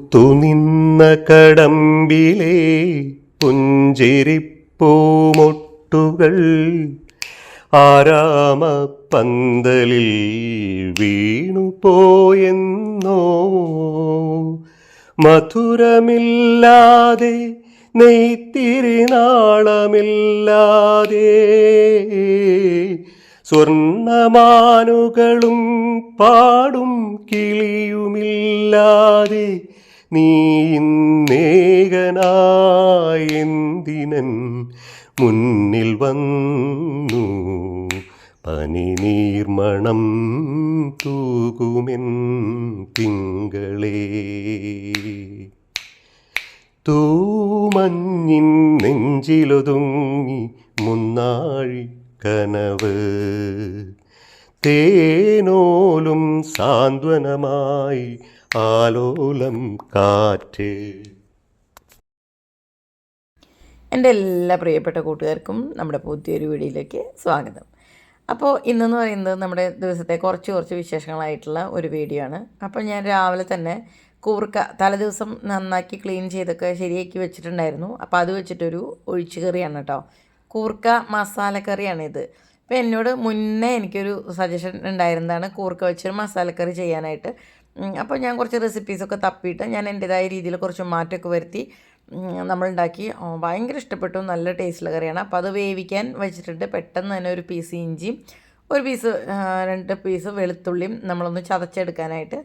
പൂത്തുനിന്ന കടമ്പിലെ പുഞ്ചിരിപ്പൂമൊട്ടുകൾ ആരാമ പന്തലിൽ വീണുപോയെന്നോ. മധുരമില്ലാതെ നെയ്ത്തിരിനാളമില്ലാതെ സ്വർണമാനുകളും പാടും കിളിയുമില്ലാതെ നീ ഇന്നേകനായെന്തിനൻ മുന്നിൽ വന്നു. പനിനീർമണം തൂകുമെൻ തിങ്കളേ. തൂമഞ്ഞിൻ നെഞ്ചിലൊതുങ്ങി മുന്നാഴി കനവ് തേനോലും സാന്ത്വനമായി ആലോലം കാറ്റ്. എൻ്റെ എല്ലാ പ്രിയപ്പെട്ട കൂട്ടുകാർക്കും നമ്മുടെ പുതിയൊരു വീഡിയോയിലേക്ക് സ്വാഗതം. അപ്പോൾ ഇന്നെന്ന് പറയുന്നത് നമ്മുടെ ദിവസത്തെ കുറച്ച് വിശേഷങ്ങളായിട്ടുള്ള ഒരു വീഡിയോ ആണ്. അപ്പോൾ ഞാൻ രാവിലെ തന്നെ കൂർക്ക തലേദിവസം നന്നാക്കി ക്ലീൻ ചെയ്തൊക്കെ ശരിയാക്കി വെച്ചിട്ടുണ്ടായിരുന്നു. അപ്പോൾ അത് വെച്ചിട്ടൊരു ഒഴിച്ചു കറിയാണ് കേട്ടോ. കൂർക്ക മസാലക്കറിയാണിത്. അപ്പോൾ എന്നോട് മുന്നേ എനിക്കൊരു സജഷൻ ഉണ്ടായിരുന്നതാണ് കൂർക്ക വെച്ചൊരു മസാലക്കറി ചെയ്യാനായിട്ട്. അപ്പോൾ ഞാൻ കുറച്ച് റെസിപ്പീസൊക്കെ തപ്പിയിട്ട് ഞാൻ എൻ്റേതായ രീതിയിൽ കുറച്ച് മാറ്റമൊക്കെ വരുത്തി നമ്മളുണ്ടാക്കി. ഭയങ്കര ഇഷ്ടപ്പെട്ടു, നല്ല ടേസ്റ്റുള്ള കറിയാണ്. അപ്പോൾ അത് വേവിക്കാൻ വെച്ചിട്ടുണ്ട്. പെട്ടെന്ന് തന്നെ ഒരു പീസ് ഇഞ്ചിയും ഒരു പീസ് 2 പീസ് വെളുത്തുള്ളിയും നമ്മളൊന്ന് ചതച്ചെടുക്കാനായിട്ട്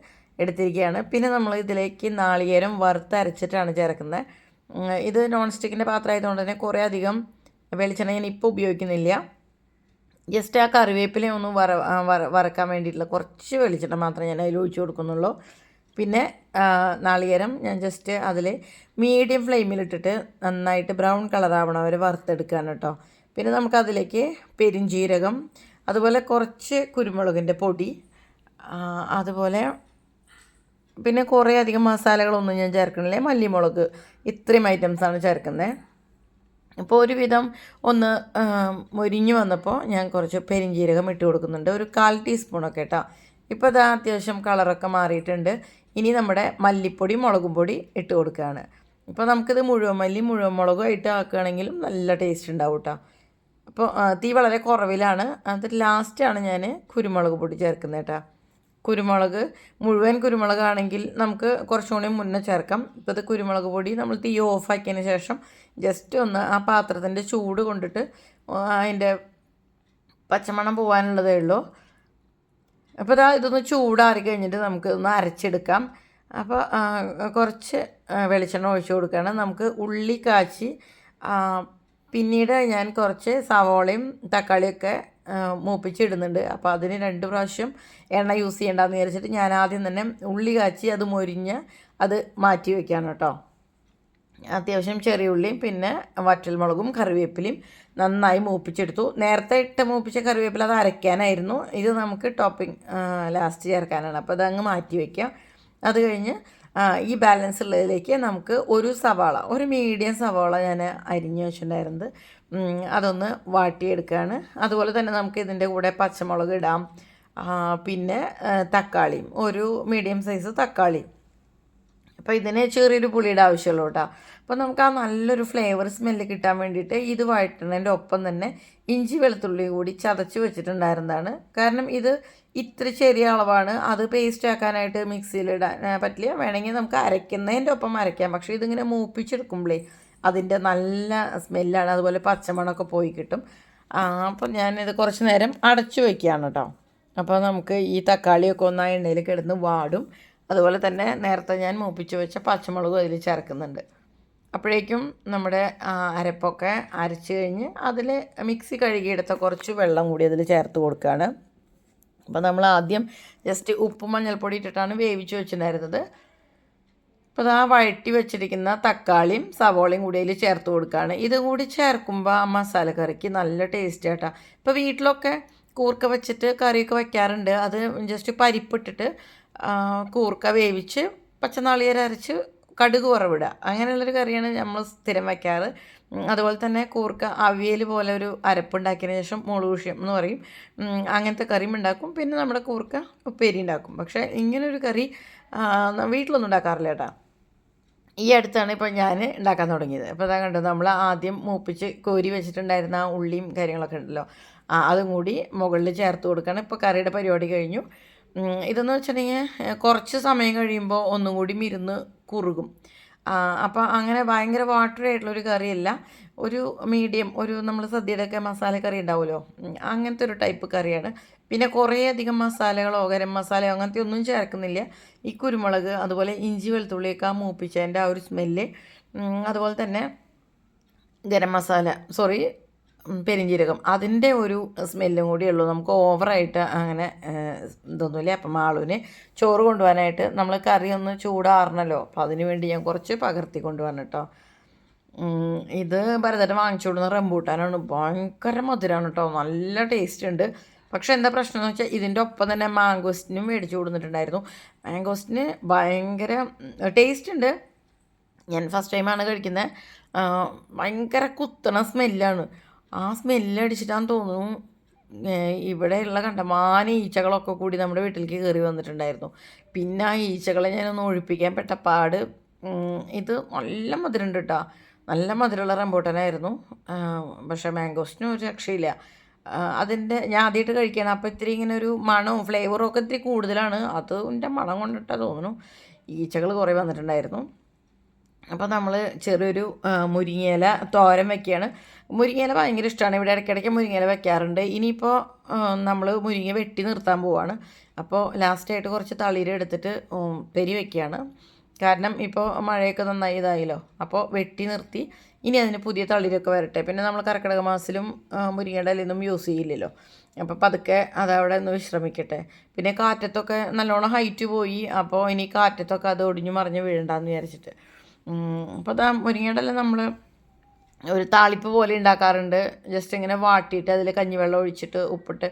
എടുത്തിരിക്കുകയാണ്. പിന്നെ നമ്മൾ ഇതിലേക്ക് നാളികേരം വറുത്തരച്ചിട്ടാണ് ചേർക്കുന്നത്. ഇത് നോൺ സ്റ്റിക്കിൻ്റെ പാത്രമായതുകൊണ്ട് തന്നെ കുറേ അധികം വെളിച്ചെണ്ണ ഞാൻ ഇപ്പോൾ ഉപയോഗിക്കുന്നില്ല. ജസ്റ്റ് ആ കറിവേപ്പില ഒന്ന് വറക്കാൻ വേണ്ടിയിട്ടുള്ള കുറച്ച് വെളിച്ചെണ്ണ മാത്രമേ ഞാൻ അതിൽ ഒഴിച്ചു കൊടുക്കുന്നുള്ളൂ. പിന്നെ നാളികേരം ഞാൻ ജസ്റ്റ് അതിൽ മീഡിയം ഫ്ലെയിമിലിട്ടിട്ട് നന്നായിട്ട് ബ്രൗൺ കളറാവണം വരെ വറുത്തെടുക്കുകയാണ് കേട്ടോ. പിന്നെ നമുക്കതിലേക്ക് പെരിഞ്ജീരകം, അതുപോലെ കുറച്ച് കുരുമുളകിൻ്റെ പൊടി, അതുപോലെ പിന്നെ കുറേ അധികം മസാലകളൊന്നും ഞാൻ ചേർക്കണില്ല. മല്ലിമുളക്, ഇത്രയും ഐറ്റംസാണ് ചേർക്കുന്നത്. ഇപ്പോൾ ഒരുവിധം ഒന്ന് മൊരിഞ്ഞ് വന്നപ്പോൾ ഞാൻ കുറച്ച് പെരിഞ്ജീരകം ഇട്ട് കൊടുക്കുന്നുണ്ട്, ഒരു 1/4 ടീസ്പൂണൊക്കെ കേട്ടോ. ഇപ്പോൾ അത് അത്യാവശ്യം കളറൊക്കെ മാറിയിട്ടുണ്ട്. ഇനി നമ്മുടെ മല്ലിപ്പൊടി, മുളകും പൊടി ഇട്ട് കൊടുക്കുകയാണ്. ഇപ്പോൾ നമുക്കിത് മുഴുവൻ മല്ലി മുഴുവൻ മുളകും ആയിട്ട് ആക്കുകയാണെങ്കിലും നല്ല ടേസ്റ്റ് ഉണ്ടാവും കേട്ടോ. അപ്പോൾ തീ വളരെ കുറവിലാണ്. അത് ലാസ്റ്റാണ് ഞാൻ കുരുമുളക് പൊടി ചേർക്കുന്നത് കേട്ടോ. കുരുമുളക് മുഴുവൻ കുരുമുളകാണെങ്കിൽ നമുക്ക് കുറച്ചുകൂടി മുന്നേ ചേർക്കാം. ഇപ്പോൾ ഇത് കുരുമുളക് പൊടി നമ്മൾ തീ ഓഫാക്കിയതിന് ശേഷം ജസ്റ്റ് ഒന്ന് ആ പാത്രത്തിൻ്റെ ചൂട് കൊണ്ടിട്ട് അതിൻ്റെ പച്ചമണം പോകാനുള്ളതേ ഉള്ളൂ. അപ്പോൾ ഇതൊന്ന് ചൂടാറി കഴിഞ്ഞിട്ട് നമുക്ക് ഒന്ന് അരച്ചെടുക്കാം. അപ്പോൾ കുറച്ച് വെളിച്ചെണ്ണ ഒഴിച്ച് കൊടുക്കുകയാണ്. നമുക്ക് ഉള്ളി കാച്ചി പിന്നീട് ഞാൻ കുറച്ച് സവോളയും തക്കാളിയൊക്കെ മൂപ്പിച്ചിടുന്നുണ്ട്. അപ്പോൾ അതിന് 2 പ്രാവശ്യം എണ്ണ യൂസ് ചെയ്യേണ്ടെന്ന് വിചാരിച്ചിട്ട് ഞാൻ ആദ്യം തന്നെ ഉള്ളി കാച്ചി അത് മൊരിഞ്ഞ് അത് മാറ്റി വയ്ക്കുകയാണ് കേട്ടോ. അത്യാവശ്യം ചെറിയ ഉള്ളിയും പിന്നെ വറ്റൽമുളകും കറിവേപ്പിലയും നന്നായി മൂപ്പിച്ചെടുത്തു. നേരത്തെ മൂപ്പിച്ച കറിവേപ്പില അത് അരയ്ക്കാനായിരുന്നു. ഇത് നമുക്ക് ടോപ്പിംഗ് ലാസ്റ്റ് ചേർക്കാനാണ്. അപ്പോൾ അതങ്ങ് മാറ്റി വയ്ക്കാം. അത് കഴിഞ്ഞ് ഈ ബാലൻസ് ഉള്ളതിലേക്ക് നമുക്ക് ഒരു മീഡിയം സവാള ഞാൻ അരിഞ്ഞ് വെച്ചിട്ടുണ്ടായിരുന്നത് അതൊന്ന് വാട്ടിയെടുക്കുകയാണ്. അതുപോലെ തന്നെ നമുക്ക് ഇതിൻ്റെ കൂടെ പച്ചമുളക് ഇടാം, പിന്നെ തക്കാളിയും ഒരു മീഡിയം സൈസ് തക്കാളി. അപ്പോൾ ഇതിന് ചെറിയൊരു പുളിയുടെ ആവശ്യമുള്ളൂ കേട്ടോ. അപ്പോൾ നമുക്ക് ആ നല്ലൊരു ഫ്ലേവർ സ്മെല്ല് കിട്ടാൻ വേണ്ടിയിട്ട് ഇത് വഴറ്റുന്നതിൻ്റെ ഒപ്പം തന്നെ ഇഞ്ചി വെളുത്തുള്ളി കൂടി ചതച്ച് വെച്ചിട്ടുണ്ടായിരുന്നതാണ്. കാരണം ഇത് ഇത്ര ചെറിയ അളവാണ്, അത് പേസ്റ്റ് ആക്കാനായിട്ട് മിക്സിയിലിടാൻ പറ്റില്ല. വേണമെങ്കിൽ നമുക്ക് അരയ്ക്കുന്നതിൻ്റെ ഒപ്പം അരയ്ക്കാം. പക്ഷേ ഇതിങ്ങനെ മൂപ്പിച്ചെടുക്കുമ്പോഴേ അതിൻ്റെ നല്ല സ്മെല്ലാണ്, അതുപോലെ പച്ചമണമൊക്കെ പോയി കിട്ടും. അപ്പോൾ ഞാനിത് കുറച്ച് നേരം അടച്ചു വയ്ക്കുകയാണ് കേട്ടോ. അപ്പോൾ നമുക്ക് ഈ തക്കാളിയൊക്കെ ഒന്ന് ആ എണ്ണയിൽ കിടന്ന് വാടും. അതുപോലെ തന്നെ നേരത്തെ ഞാൻ മൂപ്പിച്ച് വെച്ച പച്ചമുളകും അതിൽ ചേർക്കുന്നുണ്ട്. അപ്പോഴേക്കും നമ്മുടെ അരപ്പൊക്കെ അരച്ച് കഴിഞ്ഞ് അതിൽ മിക്സി കഴുകിയെടുത്ത കുറച്ച് വെള്ളം കൂടി അതിൽ ചേർത്ത് കൊടുക്കുകയാണ്. അപ്പോൾ നമ്മൾ ആദ്യം ജസ്റ്റ് ഉപ്പും മഞ്ഞൾപ്പൊടി ഇട്ടിട്ടാണ് വേവിച്ച് വെച്ചിട്ടുണ്ടായിരുന്നത്. അപ്പോൾ ആ വഴറ്റി വെച്ചിരിക്കുന്ന തക്കാളിയും സവോളയും കൂടി അതിൽ ചേർത്ത് കൊടുക്കുകയാണ്. ഇതും കൂടി ചേർക്കുമ്പോൾ ആ മസാലക്കറിക്ക് നല്ല ടേസ്റ്റ് കേട്ടോ. ഇപ്പോൾ വീട്ടിലൊക്കെ കൂർക്ക വെച്ചിട്ട് കറിയൊക്കെ വയ്ക്കാറുണ്ട്. അത് ജസ്റ്റ് പരിപ്പിട്ടിട്ട് കൂർക്ക വേവിച്ച് പച്ചനാളികേരം അരച്ച് കടുക് വറവിടുക, അങ്ങനെയുള്ളൊരു കറിയാണ് നമ്മൾ സ്ഥിരം വയ്ക്കാറ്. അതുപോലെ തന്നെ കൂർക്ക അവിയൽ പോലെ ഒരു അരപ്പുണ്ടാക്കിയതിന് ശേഷം മുളുകുഷ്യം എന്ന് പറയും, അങ്ങനത്തെ കറിയും ഉണ്ടാക്കും. പിന്നെ നമ്മുടെ കൂർക്ക ഉപ്പേരി ഉണ്ടാക്കും. പക്ഷേ ഇങ്ങനൊരു കറി വീട്ടിലൊന്നും ഉണ്ടാക്കാറില്ല കേട്ടോ. ഈ അടുത്താണ് ഇപ്പോൾ ഞാൻ ഉണ്ടാക്കാൻ തുടങ്ങിയത്. അപ്പോൾ അതാ കണ്ടോ, നമ്മൾ ആദ്യം മൂപ്പിച്ച് കോരി വെച്ചിട്ടുണ്ടായിരുന്ന ആ ഉള്ളിയും കാര്യങ്ങളൊക്കെ ഉണ്ടല്ലോ, അതും കൂടി മുകളിൽ ചേർത്ത് കൊടുക്കണം. ഇപ്പോൾ കറിയുടെ പരിപാടി കഴിഞ്ഞു. ഇതെന്ന് വെച്ചിട്ടുണ്ടെങ്കിൽ കുറച്ച് സമയം കഴിയുമ്പോൾ ഒന്നും കൂടി ഇരുന്ന് കുറുകും. അപ്പോൾ അങ്ങനെ ഭയങ്കര വാട്ടറി ആയിട്ടുള്ളൊരു കറിയല്ല, ഒരു മീഡിയം, ഒരു നമ്മൾ സദ്യയുടെയൊക്കെ മസാല കറി ഉണ്ടാവുമല്ലോ, അങ്ങനത്തെ ഒരു ടൈപ്പ് കറിയാണ്. പിന്നെ കുറേ അധികം മസാലകളോ ഗരം മസാലയോ അങ്ങനത്തെ ഒന്നും ചേർക്കുന്നില്ല. ഈ കുരുമുളക്, അതുപോലെ ഇഞ്ചി വെളുത്തുള്ളിയൊക്കെ മൂപ്പിച്ചതിൻ്റെ ആ ഒരു സ്മെല്ല്, അതുപോലെ തന്നെ ഗരം മസാല, പെരിഞ്ജീരകം, അതിൻ്റെ ഒരു സ്മെല്ലും കൂടിയുള്ളൂ. നമുക്ക് ഓവറായിട്ട് അങ്ങനെ ഇതൊന്നുമില്ല. അപ്പം മാളുവിന് ചോറ് കൊണ്ടുപോകാനായിട്ട് നമ്മൾ കറി ഒന്ന് ചൂടാറണല്ലോ, അപ്പോൾ അതിന് വേണ്ടി ഞാൻ കുറച്ച് പകർത്തി കൊണ്ടുവന്നു കേട്ടോ. ഇത് ഭരതന് വാങ്ങിച്ചു കൊടുക്കുന്ന റംബൂട്ടാനാണ്. ഭയങ്കര മധുരമാണ് കേട്ടോ, നല്ല ടേസ്റ്റ് ഉണ്ട്. പക്ഷേ എന്താ പ്രശ്നം എന്ന് വെച്ചാൽ ഇതിൻ്റെ ഒപ്പം തന്നെ മാങ്കോസ്റ്റിനും മേടിച്ചു കൊടുത്തിട്ടുണ്ടായിരുന്നു. മാങ്കോസ്റ്റിന് ഭയങ്കര ടേസ്റ്റ് ഉണ്ട്. ഞാൻ ഫസ്റ്റ് ടൈമാണ് കഴിക്കുന്നത്. ഭയങ്കര കുത്തണ സ്മെല്ലാണ്. ആ സ്മെല്ല് അടിച്ചിട്ടാന്ന് തോന്നുന്നു ഇവിടെയുള്ള കണ്ടമാനം ഈച്ചകളൊക്കെ കൂടി നമ്മുടെ വീട്ടിലേക്ക് കയറി വന്നിട്ടുണ്ടായിരുന്നു. പിന്നെ ആ ഈച്ചകളെ ഞാനൊന്ന് ഒഴിപ്പിക്കാൻ പെട്ട പാട്. ഇത് നല്ല മധുരമുണ്ട് കേട്ടോ, നല്ല മധുരമുള്ള റംബൂട്ടാനായിരുന്നു. പക്ഷേ മാങ്കോസ്റ്റിനും ഒരു രക്ഷയില്ല. അതിൻ്റെ ഞാൻ ആദ്യമായിട്ട് കഴിക്കുകയാണ്, അപ്പോൾ ഇത്തിരി ഇങ്ങനെ ഒരു മണവും ഫ്ലേവറും ഒക്കെ ഇത്തിരി കൂടുതലാണ്. അതിൻ്റെ മണം കൊണ്ടിട്ടാണ് തോന്നുന്നു ഈച്ചകൾ കുറേ വന്നിട്ടുണ്ടായിരുന്നു. അപ്പോൾ നമ്മൾ ചെറിയൊരു മുരിങ്ങയില തോരൻ വയ്ക്കുകയാണ്. മുരിങ്ങയില ഭയങ്കര ഇഷ്ടമാണ്, ഇവിടെ ഇടയ്ക്കിടയ്ക്ക് മുരിങ്ങയില വെക്കാറുണ്ട്. ഇനിയിപ്പോൾ നമ്മൾ മുരിങ്ങ വെട്ടി നിർത്താൻ പോവാണ്. അപ്പോൾ ലാസ്റ്റായിട്ട് കുറച്ച് തളിര് എടുത്തിട്ട് പെരി വയ്ക്കുകയാണ്. കാരണം ഇപ്പോൾ മഴയൊക്കെ നന്നായി ഇതായല്ലോ, അപ്പോൾ വെട്ടി നിർത്തി ഇനി അതിന് പുതിയ തളിരൊക്കെ വരട്ടെ. പിന്നെ നമ്മൾ കർക്കിടക മാസത്തിലും മുരിങ്ങയുടെ ഇലയൊന്നും യൂസ് ചെയ്യില്ലല്ലോ, അപ്പോൾ പതുക്കെ അതവിടെ ഒന്ന് വിശ്രമിക്കട്ടെ. പിന്നെ കാറ്റത്തൊക്കെ നല്ലോണം ഹൈറ്റ് പോയി, അപ്പോൾ ഇനി കാറ്റത്തൊക്കെ അത് ഒടിഞ്ഞു മറിഞ്ഞ് വീഴണ്ടെന്ന് വിചാരിച്ചിട്ട്. അപ്പോൾ അതാ മുരിങ്ങയുടെ ഇല നമ്മൾ ഒരു താളിപ്പ് പോലെ ഉണ്ടാക്കാറുണ്ട്. ജസ്റ്റ് ഇങ്ങനെ വാട്ടിയിട്ട് അതിൽ കഞ്ഞിവെള്ളം ഒഴിച്ചിട്ട് ഉപ്പിട്ട്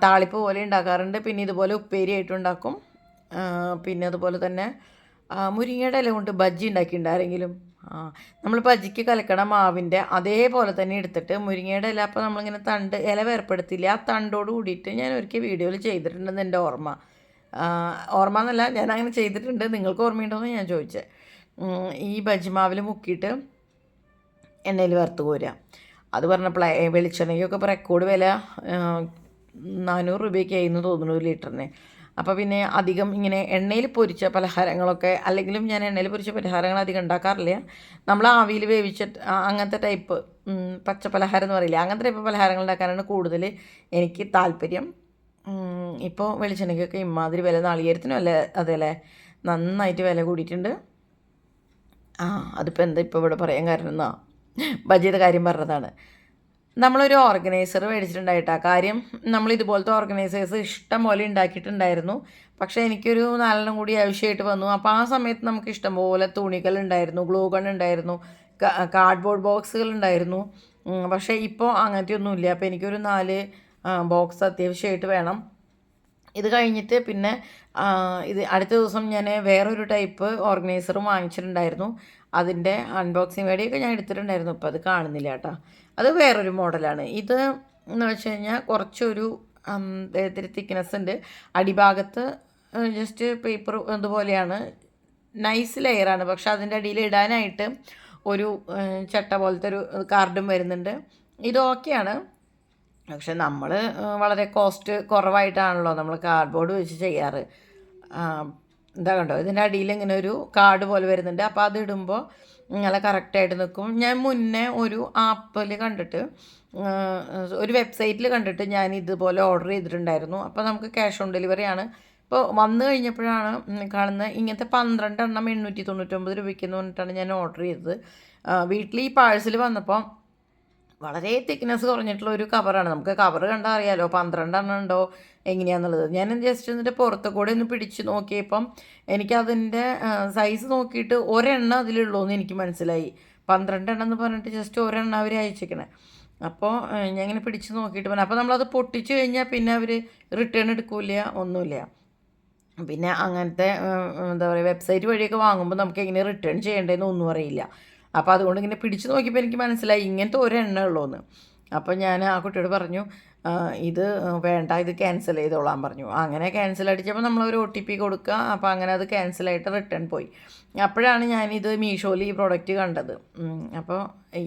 താളിപ്പ് പോലെ ഉണ്ടാക്കാറുണ്ട്. പിന്നെ ഇതുപോലെ ഉപ്പേരി ആയിട്ടുണ്ടാക്കും. പിന്നെ അതുപോലെ തന്നെ മുരിങ്ങയുടെ ഇല കൊണ്ട് ബജ്ജി ഉണ്ടാക്കിയിട്ടുണ്ട് ആരെങ്കിലും? നമ്മൾ ബജ്ജിക്ക് കലക്കണ മാവിൻ്റെ അതേപോലെ തന്നെ എടുത്തിട്ട് മുരിങ്ങയുടെ ഇല, അപ്പോൾ നമ്മളിങ്ങനെ ഇല വേർപ്പെടുത്തില്ല, ആ തണ്ടോട് കൂടിയിട്ട് ഞാൻ ഒരിക്കൽ വീഡിയോയിൽ ചെയ്തിട്ടുണ്ടെന്ന് എൻ്റെ ഓർമ്മ എന്നല്ല, ഞാൻ അങ്ങനെ ചെയ്തിട്ടുണ്ട്. നിങ്ങൾക്ക് ഓർമ്മയുണ്ടോ എന്ന് ഞാൻ ചോദിച്ചത്. ഈ ബജ്ജി മാവിൽ മുക്കിയിട്ട് എണ്ണയിൽ വറുത്ത് കോരുക. അത് പറഞ്ഞപ്പോൾ വെളിച്ചെണ്ണയ്ക്കൊക്കെ ഇപ്പോൾ റെക്കോർഡ് വില 400 രൂപയ്ക്ക് ആയിരുന്നു തോന്നുന്നു ഒരു ലിറ്ററിന്. അപ്പോൾ പിന്നെ അധികം ഇങ്ങനെ എണ്ണയിൽ പൊരിച്ച പലഹാരങ്ങളൊക്കെ, അല്ലെങ്കിലും ഞാൻ എണ്ണയിൽ പൊരിച്ച പലഹാരങ്ങൾ അധികം ഉണ്ടാക്കാറില്ല. നമ്മൾ ആവിയിൽ വേവിച്ചിട്ട് അങ്ങനത്തെ ടൈപ്പ് പച്ച പലഹാരം എന്ന് പറയില്ല, അങ്ങനത്തെ ടൈപ്പ് പലഹാരങ്ങൾ ഉണ്ടാക്കാനാണ് കൂടുതൽ എനിക്ക് താല്പര്യം. ഇപ്പോൾ വെളിച്ചെണ്ണയ്ക്കൊക്കെ ഇമാതിരി വില, നാളികേരത്തിനും അല്ലേ അതല്ലേ നന്നായിട്ട് വില കൂടിയിട്ടുണ്ട്. അതിപ്പോൾ എന്താ ഇപ്പോൾ ഇവിടെ പറയാൻ കാരണം എന്നാ ബജ്ജിയുടെ കാര്യം പറഞ്ഞതാണ്. നമ്മളൊരു ഓർഗനൈസർ മേടിച്ചിട്ടുണ്ടായിട്ടാ കാര്യം. നമ്മൾ ഇതുപോലത്തെ ഓർഗനൈസേഴ്സ് ഇഷ്ടം പോലെ ഉണ്ടാക്കിയിട്ടുണ്ടായിരുന്നു. പക്ഷേ എനിക്കൊരു 4 കൂടി ആവശ്യമായിട്ട് വന്നു. അപ്പോൾ ആ സമയത്ത് നമുക്ക് ഇഷ്ടംപോലെ തുണികൾ ഉണ്ടായിരുന്നു, ഗ്ലൂ ഗൺ ഉണ്ടായിരുന്നു, കാർഡ്ബോർഡ് ബോക്സുകൾ ഉണ്ടായിരുന്നു. പക്ഷേ ഇപ്പോൾ അങ്ങനത്തെ ഒന്നുമില്ല. അപ്പോൾ എനിക്കൊരു 4 ബോക്സ് അത്യാവശ്യമായിട്ട് വേണം. ഇത് കഴിഞ്ഞിട്ട് പിന്നെ ഇത് അടുത്ത ദിവസം ഞാൻ വേറൊരു ടൈപ്പ് ഓർഗനൈസറും വാങ്ങിച്ചിട്ടുണ്ടായിരുന്നു. അതിൻ്റെ അൺബോക്സിങ് വീഡിയോയൊക്കെ ഞാൻ എടുത്തിട്ടുണ്ടായിരുന്നു. ഇപ്പോൾ അത് കാണുന്നില്ല കേട്ടോ, അത് വേറൊരു മോഡലാണ്. ഇത് എന്ന് വെച്ച് കഴിഞ്ഞാൽ കുറച്ചൊരു ഇത്തിരി തിക്നെസ് ഉണ്ട്. അടിഭാഗത്ത് ജസ്റ്റ് പേപ്പർ അതുപോലെയാണ്, നൈസ് ലെയറാണ്. പക്ഷെ അതിൻ്റെ അടിയിൽ ഇടാനായിട്ട് ഒരു ചട്ട പോലത്തെ ഒരു കാർഡും വരുന്നുണ്ട്. ഇത് ഓക്കെയാണ്. പക്ഷെ നമ്മൾ വളരെ കോസ്റ്റ് കുറവായിട്ടാണല്ലോ നമ്മൾ കാർഡ്ബോർഡ് വെച്ച് ചെയ്യാറ്. എന്താ കണ്ടോ, ഇതിൻ്റെ അടിയിൽ ഇങ്ങനെ ഒരു കാർഡ് പോലെ വരുന്നുണ്ട്. അപ്പോൾ അത് ഇടുമ്പോൾ നല്ല കറക്റ്റായിട്ട് നിൽക്കും. ഞാൻ മുന്നേ ഒരു ആപ്പിൽ കണ്ടിട്ട്, ഒരു വെബ്സൈറ്റിൽ കണ്ടിട്ട് ഞാൻ ഇതുപോലെ ഓർഡർ ചെയ്തിട്ടുണ്ടായിരുന്നു. അപ്പോൾ നമുക്ക് ക്യാഷ് ഓൺ ഡെലിവറിയാണ്. ഇപ്പോൾ വന്നു കഴിഞ്ഞപ്പോഴാണ് കാണുന്നത് ഇങ്ങനത്തെ 12 എണ്ണം 899 രൂപയ്ക്ക് എന്ന് പറഞ്ഞിട്ടാണ് ഞാൻ ഓർഡർ ചെയ്തത്. വീട്ടിൽ ഈ പാഴ്സൽ വന്നപ്പോൾ വളരെ തിക്നെസ് കുറഞ്ഞിട്ടുള്ള ഒരു കവറാണ്. നമുക്ക് കവർ കണ്ടാൽ അറിയാമല്ലോ 12 എണ്ണം ഉണ്ടോ എങ്ങനെയാണെന്നുള്ളത്. ഞാൻ ജസ്റ്റ് എന്നിട്ട് പുറത്ത് കൂടെ ഒന്ന് പിടിച്ച് നോക്കിയപ്പം എനിക്കതിൻ്റെ സൈസ് നോക്കിയിട്ട് ഒരെണ്ണം അതിലുള്ളൂ എന്ന് എനിക്ക് മനസ്സിലായി. 12 എണ്ണം എന്ന് പറഞ്ഞിട്ട് ജസ്റ്റ് ഒരെണ്ണം അവർ അയച്ചേക്കണേ. അപ്പോൾ ഞാൻ ഇങ്ങനെ പിടിച്ച് നോക്കിയിട്ട് പറഞ്ഞു. അപ്പോൾ നമ്മളത് പൊട്ടിച്ച് കഴിഞ്ഞാൽ പിന്നെ അവർ റിട്ടേൺ എടുക്കില്ല, ഒന്നുമില്ല. പിന്നെ അങ്ങനത്തെ എന്താ പറയുക, വെബ്സൈറ്റ് വഴിയൊക്കെ വാങ്ങുമ്പോൾ നമുക്ക് എങ്ങനെ റിട്ടേൺ ചെയ്യേണ്ടതെന്ന് ഒന്നും അറിയില്ല. അപ്പോൾ അതുകൊണ്ട് ഇങ്ങനെ പിടിച്ച് നോക്കിയപ്പോൾ എനിക്ക് മനസ്സിലായി ഇങ്ങനത്തെ ഒരെണ്ണ ഉള്ളൂന്ന്. അപ്പോൾ ഞാൻ ആ കുട്ടിയോട് പറഞ്ഞു ഇത് വേണ്ട, ഇത് ക്യാൻസൽ ചെയ്തോളാൻ പറഞ്ഞു. അങ്ങനെ ക്യാൻസൽ അടിച്ചപ്പോൾ നമ്മളൊരു OTP കൊടുക്കുക. അപ്പോൾ അങ്ങനെ അത് ക്യാൻസലായിട്ട് റിട്ടേൺ പോയി. അപ്പോഴാണ് ഞാനിത് മീഷോയിൽ ഈ പ്രോഡക്റ്റ് കണ്ടത്. അപ്പോൾ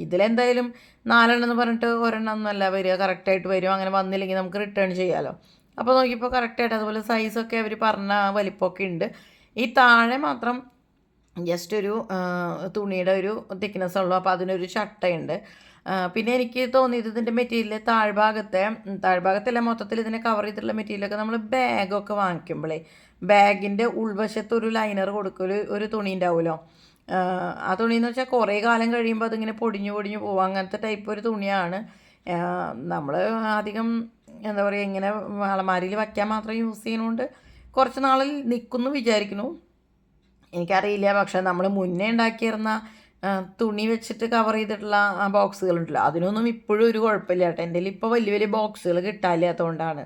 ഇതിലെന്തായാലും 4 എന്ന് പറഞ്ഞിട്ട് ഒരെണ്ണമൊന്നുമല്ല വരിക, കറക്റ്റായിട്ട് വരും. അങ്ങനെ വന്നില്ലെങ്കിൽ നമുക്ക് റിട്ടേൺ ചെയ്യാമല്ലോ. അപ്പോൾ നോക്കിയപ്പോൾ കറക്റ്റായിട്ട് അതുപോലെ സൈസൊക്കെ അവർ പറഞ്ഞ വലിപ്പമൊക്കെ ഉണ്ട്. ഈ താഴെ മാത്രം ജസ്റ്റ് ഒരു തുണിയുടെ ഒരു തിക്നെസ് ഉള്ളൂ. അപ്പോൾ അതിനൊരു ചട്ടയുണ്ട്. പിന്നെ എനിക്ക് തോന്നിയത് ഇതിൻ്റെ മെറ്റീരിയൽ താഴ്ഭാഗത്തല്ല, മൊത്തത്തിൽ ഇതിനെ കവർ ചെയ്തിട്ടുള്ള മെറ്റീരിയലൊക്കെ നമ്മൾ ബാഗൊക്കെ വാങ്ങിക്കുമ്പോഴേ ബാഗിൻ്റെ ഉൾവശത്ത് ഒരു ലൈനർ കൊടുക്കുക, ഒരു തുണി ഉണ്ടാവുമല്ലോ. ആ തുണിയെന്ന് വെച്ചാൽ കുറേ കാലം കഴിയുമ്പോൾ അതിങ്ങനെ പൊടിഞ്ഞു പോകും. അങ്ങനത്തെ ടൈപ്പ് ഒരു തുണിയാണ്. നമ്മൾ അധികം എന്താ പറയുക, ഇങ്ങനെ അലമാരിയിൽ വയ്ക്കാൻ മാത്രം യൂസ് ചെയ്യുന്നതുകൊണ്ട് കുറച്ച് നാളിൽ നിൽക്കുമെന്ന് വിചാരിക്കുന്നു. എനിക്കറിയില്ല. പക്ഷേ നമ്മൾ മുന്നേ ഉണ്ടാക്കിയിരുന്ന തുണി വെച്ചിട്ട് കവർ ചെയ്തിട്ടുള്ള ബോക്സുകളുണ്ടല്ലോ, അതിനൊന്നും ഇപ്പോഴും ഒരു കുഴപ്പമില്ല കേട്ടോ. എൻ്റെ കയ്യിൽ ഇപ്പോൾ വലിയ വലിയ ബോക്സുകൾ കിട്ടാനില്ലാത്തതുകൊണ്ടാണ്.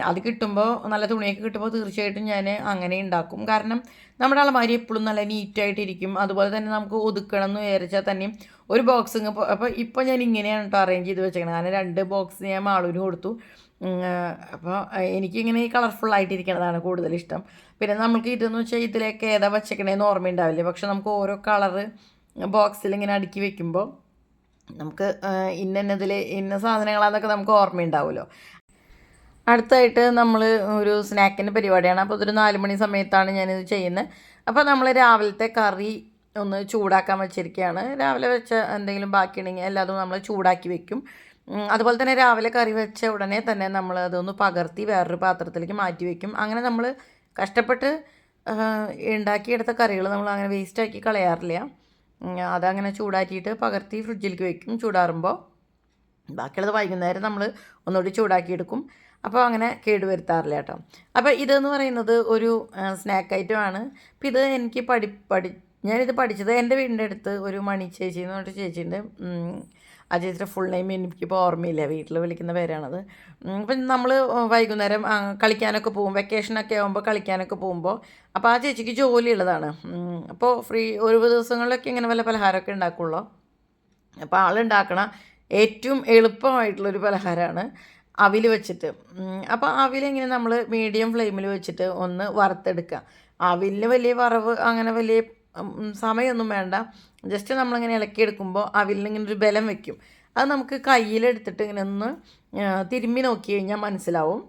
അത് കിട്ടുമ്പോൾ, നല്ല തുണിയൊക്കെ കിട്ടുമ്പോൾ തീർച്ചയായിട്ടും ഞാൻ അങ്ങനെ ഉണ്ടാക്കും. കാരണം നമ്മുടെ അലമാരി എപ്പോഴും നല്ല നീറ്റായിട്ടിരിക്കും. അതുപോലെ തന്നെ നമുക്ക് ഒതുക്കണം എന്ന് വിചാരിച്ചാൽ തന്നെയും ഒരു ബോക്സ് ഇപ്പോൾ ഞാൻ ഇങ്ങനെയാണ് കേട്ടോ അറേഞ്ച് ചെയ്ത് വെച്ചേക്കണം. കാരണം 2 ബോക്സ് ഞാൻ മാളൂന് കൊടുത്തു. അപ്പോൾ എനിക്കിങ്ങനെ ഈ കളർഫുള്ളായിട്ടിരിക്കണതാണ് കൂടുതലിഷ്ടം. പിന്നെ നമുക്ക് ഇതെന്ന് വെച്ചാൽ ഇതിലേക്ക് ഏതാ വച്ചേക്കണേന്ന് ഓർമ്മയുണ്ടാവില്ല. പക്ഷെ നമുക്ക് ഓരോ കളറ് ബോക്സിൽ ഇങ്ങനെ അടുക്കി വെക്കുമ്പോൾ നമുക്ക് ഇന്ന സാധനങ്ങളാണെന്നൊക്കെ നമുക്ക് ഓർമ്മയുണ്ടാവുമല്ലോ. അടുത്തായിട്ട് നമ്മൾ ഒരു സ്നാക്കിൻ്റെ പരിപാടിയാണ്. അപ്പോൾ അതൊരു 4 മണി സമയത്താണ് ഞാനിത് ചെയ്യുന്നത്. അപ്പോൾ നമ്മൾ രാവിലത്തെ കറി ഒന്ന് ചൂടാക്കാൻ വെച്ചിരിക്കുകയാണ്. രാവിലെ വെച്ച എന്തെങ്കിലും ബാക്കിയുണ്ടെങ്കിൽ എല്ലാതും നമ്മൾ ചൂടാക്കി വെക്കും. അതുപോലെ തന്നെ രാവിലെ കറി വെച്ച ഉടനെ തന്നെ നമ്മൾ അതൊന്ന് പകർത്തി വേറൊരു പാത്രത്തിലേക്ക് മാറ്റി വയ്ക്കും. അങ്ങനെ നമ്മൾ കഷ്ടപ്പെട്ട് ഉണ്ടാക്കിയെടുത്ത കറികൾ നമ്മൾ അങ്ങനെ വേസ്റ്റാക്കി കളയാറില്ല. അതങ്ങനെ ചൂടാക്കിയിട്ട് പകർത്തി ഫ്രിഡ്ജിലേക്ക് വയ്ക്കും. ചൂടാറുമ്പോൾ ബാക്കിയുള്ളത് വൈകുന്നേരം നമ്മൾ ഒന്നുകൂടി ചൂടാക്കിയെടുക്കും. അപ്പോൾ അങ്ങനെ കേടുവരുത്താറില്ല കേട്ടോ. അപ്പോൾ ഇതെന്ന് പറയുന്നത് ഒരു സ്നാക്ക് ഐറ്റമാണ്. അപ്പോൾ ഇത് എനിക്ക് ഞാനിത് പഠിച്ചത് എൻ്റെ വീടിൻ്റെ അടുത്ത് ഒരു മണി ചേച്ചി എന്ന് പറഞ്ഞിട്ട് ചേച്ചിയുണ്ട്. ആ ചേച്ചിയുടെ ഫുൾ നെയിം എനിക്കിപ്പോൾ ഓർമ്മയില്ല, വീട്ടിൽ വിളിക്കുന്ന പേരാണത്. അപ്പം നമ്മൾ വൈകുന്നേരം കളിക്കാനൊക്കെ പോകും, വെക്കേഷനൊക്കെ ആകുമ്പോൾ കളിക്കാനൊക്കെ പോകുമ്പോൾ. അപ്പോൾ ആ ചേച്ചിക്ക് ജോലിയുള്ളതാണ്. അപ്പോൾ ഒഴിവ് ദിവസങ്ങളിലൊക്കെ ഇങ്ങനെ വല്ല പലഹാരമൊക്കെ ഉണ്ടാക്കുള്ളൂ. അപ്പോൾ ആളുണ്ടാക്കണ ഏറ്റവും എളുപ്പമായിട്ടുള്ളൊരു പലഹാരമാണ് അവിൽ വെച്ചിട്ട്. അപ്പോൾ അവിലിങ്ങനെ നമ്മൾ മീഡിയം ഫ്ലെയിമിൽ വെച്ചിട്ട് ഒന്ന് വറുത്തെടുക്കുക. അവിലിന് വലിയ വറവ് അങ്ങനെ വലിയ സമയമൊന്നും വേണ്ട. ജസ്റ്റ് നമ്മളിങ്ങനെ ഇളക്കിയെടുക്കുമ്പോൾ അവിലിനിങ്ങനെ ഒരു ബലം വയ്ക്കും. അത് നമുക്ക് കയ്യിലെടുത്തിട്ട് ഇങ്ങനെ ഒന്ന് തിരുമ്മി നോക്കി കഴിഞ്ഞാൽ മനസ്സിലാവും.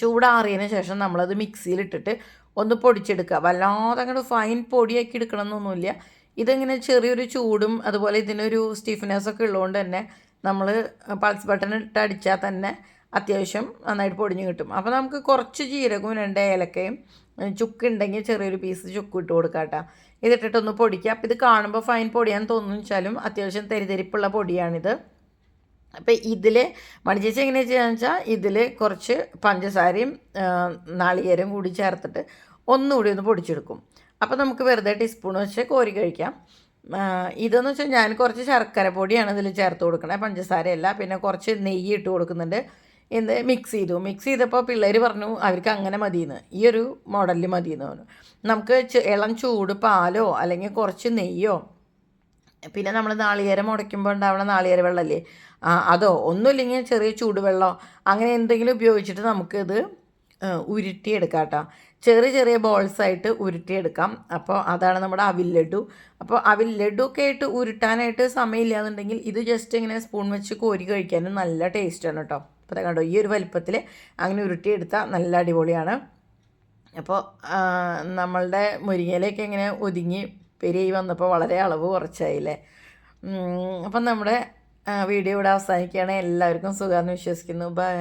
ചൂടാറിയതിന് ശേഷം നമ്മളത് മിക്സിയിലിട്ടിട്ട് ഒന്ന് പൊടിച്ചെടുക്കുക. വല്ലാതെ അങ്ങോട്ട് ഫൈൻ പൊടിയാക്കി എടുക്കണമെന്നൊന്നുമില്ല. ഇതിങ്ങനെ ചെറിയൊരു ചൂടും അതുപോലെ ഇതിനൊരു സ്റ്റിഫ്നെസ്സൊക്കെ ഉള്ളതുകൊണ്ട് തന്നെ നമ്മൾ പൾസ് ബട്ടൺ ഇട്ട് അടിച്ചാൽ തന്നെ അത്യാവശ്യം നന്നായിട്ട് പൊടിഞ്ഞ് കിട്ടും. അപ്പോൾ നമുക്ക് കുറച്ച് ജീരകവും 2 ഏലക്കയും ചുക്കുണ്ടെങ്കിൽ ചെറിയൊരു പീസ് ചുക്ക് ഇട്ട് കൊടുക്കാം കേട്ടോ. ഇതിട്ടിട്ടൊന്ന് പൊടിക്കുക. അപ്പോൾ ഇത് കാണുമ്പോൾ ഫൈൻ പൊടിയാന്ന് തോന്നുന്നു വെച്ചാലും അത്യാവശ്യം തരിതരിപ്പുള്ള പൊടിയാണിത്. അപ്പോൾ ഇതിൽ മണിച്ചേച്ചി എങ്ങനെയാ ചെയ്യുകയെന്ന് വെച്ചാൽ ഇതിൽ കുറച്ച് പഞ്ചസാരയും നാളികേരം കൂടി ചേർത്തിട്ട് ഒന്നുകൂടി ഒന്ന് പൊടിച്ചെടുക്കും. അപ്പോൾ നമുക്ക് വെറുതെ ടീസ്പൂൺ വെച്ച് കോരി കഴിക്കാം. ഇതെന്ന് വെച്ചാൽ ഞാൻ കുറച്ച് ശർക്കര പൊടിയാണ് ഇതിൽ ചേർത്ത് കൊടുക്കണേ, പഞ്ചസാരയല്ല. പിന്നെ കുറച്ച് നെയ്യ് ഇട്ട് കൊടുക്കുന്നുണ്ട്. മിക്സ് ചെയ്തപ്പോൾ പിള്ളേർ പറഞ്ഞു അവർക്ക് അങ്ങനെ മതിയെന്ന്, ഈ ഒരു മോഡലിൽ മതിയെന്ന് പറഞ്ഞു. നമുക്ക് ഇളം ചൂട് പാലോ അല്ലെങ്കിൽ കുറച്ച് നെയ്യോ, പിന്നെ നമ്മൾ നാളികേരം ഉടയ്ക്കുമ്പോൾ ഉണ്ടാവണ നാളികേര വെള്ളമല്ലേ, അതോ ഒന്നുമില്ലെങ്കിൽ ചെറിയ ചൂടുവെള്ളമോ അങ്ങനെ എന്തെങ്കിലും ഉപയോഗിച്ചിട്ട് നമുക്കിത് ഉരുട്ടിയെടുക്കാം കേട്ടോ. ചെറിയ ബോൾസായിട്ട് ഉരുട്ടിയെടുക്കാം. അപ്പോൾ അതാണ് നമ്മുടെ അവിൽ ലഡു. അപ്പോൾ അവിൽ ലഡു ഒക്കെ ആയിട്ട് ഉരുട്ടാനായിട്ട് സമയമില്ലാന്നുണ്ടെങ്കിൽ ഇത് ജസ്റ്റ് ഇങ്ങനെ സ്പൂൺ വെച്ച് കോരി കഴിക്കാനും നല്ല ടേസ്റ്റാണ് കേട്ടോ. അപ്പോൾ കണ്ടോ, ഈ ഒരു വലിപ്പത്തിൽ അങ്ങനെ ഉരുട്ടിയെടുത്താൽ നല്ല അടിപൊളിയാണ്. അപ്പോൾ നമ്മളുടെ മുരിങ്ങയിലേക്ക് ഇങ്ങനെ ഒതുങ്ങി പെരിയായി വന്നപ്പോൾ വളരെ അളവ് കുറച്ചായില്ലേ. അപ്പം നമ്മുടെ വീഡിയോ ഇവിടെ അവസാനിക്കുകയാണ്. എല്ലാവർക്കും സുഖമാണെന്ന് വിശ്വസിക്കുന്നു. ബൈ.